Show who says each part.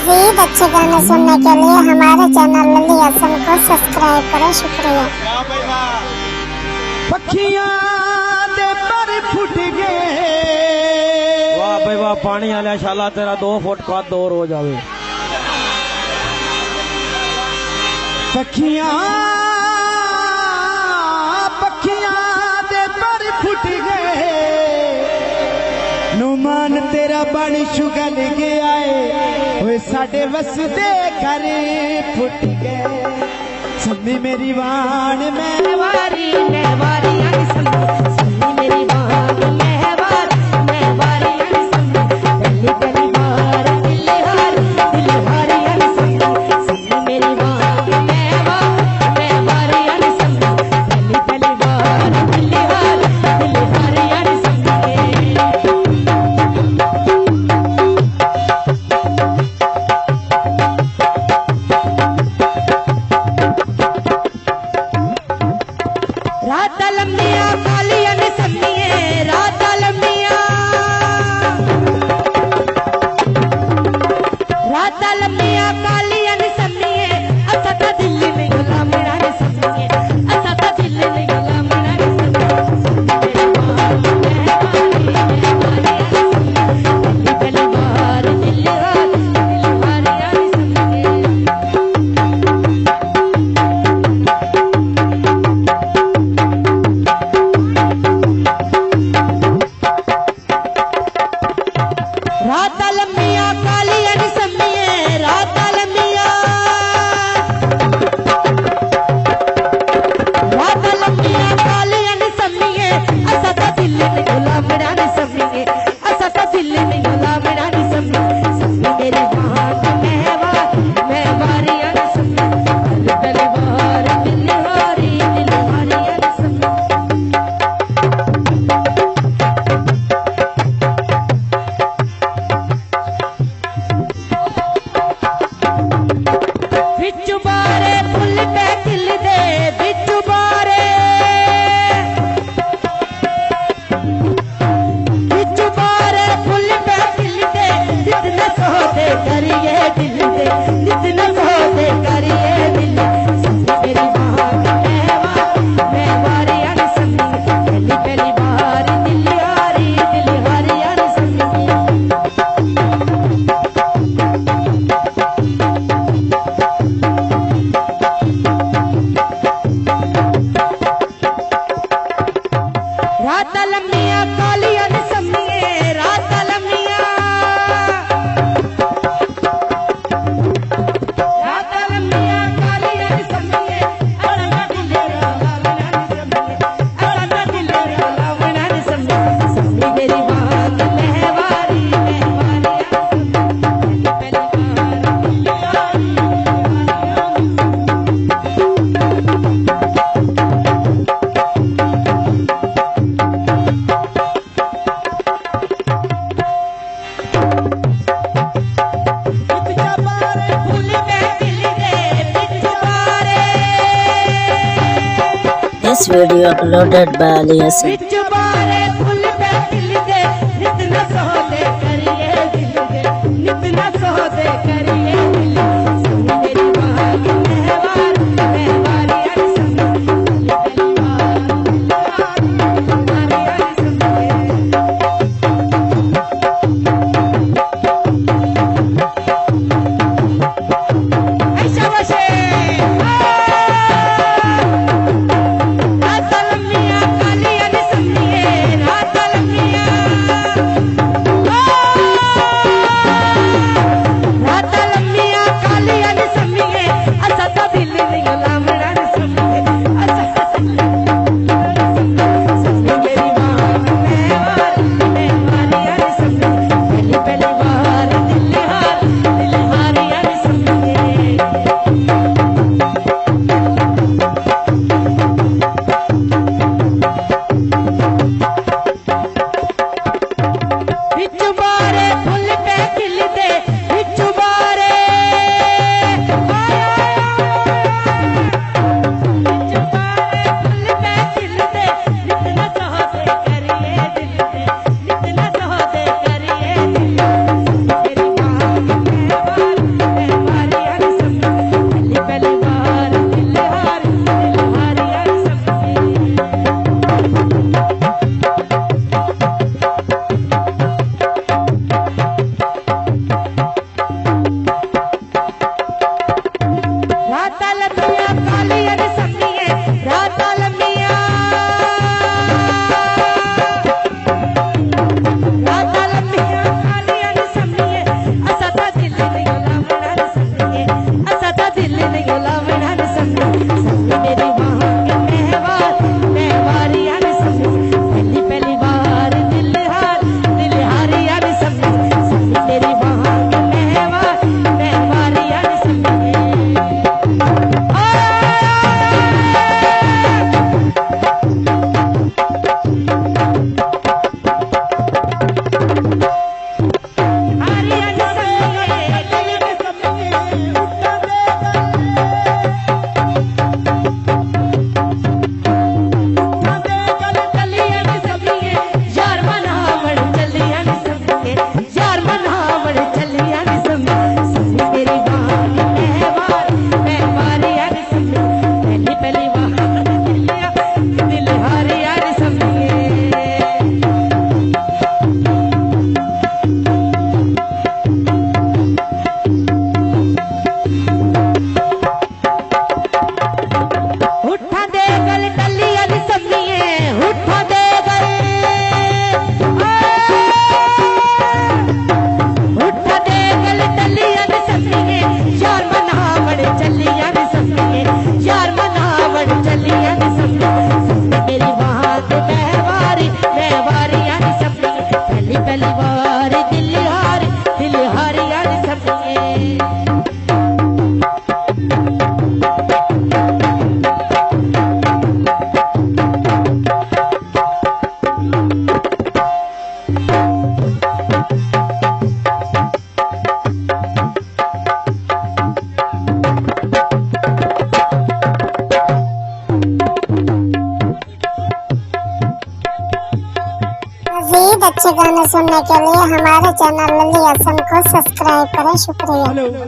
Speaker 1: मज़ीद अच्छे गाने सुनने के लिए हमारे चैनल लली हसन को सब्सक्राइब करें। शुक्रिया।
Speaker 2: पखियां दे पर फुट गए।
Speaker 3: वाह भाई वाह, पानी आलिया शाला तेरा 2 फुट का दौर हो जावे।
Speaker 2: पखियां दे पर फुट गए। नुमान तेरा बन शुगल गया है, ओए साडे वसदे घर फुट गए। सम्मी मेरी वाण मैं वारी सम्मी मेरी वाण मैं वारी पहली पहली बार दिल हारी सम्मी मेरी वाण मैं वारी सम्मी पहली पहली बार दिल हारी रात लम्बिया कालिया ने सम्मिए रात लम्बिया कालिया ने सम्मिए असा ता दिल में गुलाम ने सम्मिए असा ता दिल में गुलाम ने पहली बार दिल रात लम्बिया कालिया ने सम्मिए रात लम्बिया कालिया ने सम्मिए असा ता दिल में गुलाम ने सम्मिए असा ता दिल में गुलाम ने सम्मिए सम्मी मेरी बात मैं वारी सम्मी पहली बार दिल हारी सम्मी बिच्चू बारे फुल पे खिल दे बिच्चू बारे फुल पे खिल दे जितना सोते करिए दिल दे जितना सोते करिए दिल सम्मी मेरी बात मैं वारी सम्मी पहली पहली बार दिल हारी सम्मी रात लम्बिया कालिया ने सम्मिए रात लम्बिया कालिया ने सम्मिए असा दिल रावण ने सम्मिए सम्मी मेरी बात मैं वारी
Speaker 4: This video uploaded by Ali Hassan.
Speaker 2: Full पे खिल दे नितना सोते करिए दिल दे नितना सोते करिए दिल सम्मी मेरी बात मैं वारी सम्मी पहली बार ऐसा बसे रात लम्बिया कालिया ने सम्मिए रात लम्बिया कालिया
Speaker 1: अच्छे गाने सुनने के लिए हमारे चैनल लल्ली हसन को सब्सक्राइब करें। शुक्रिया।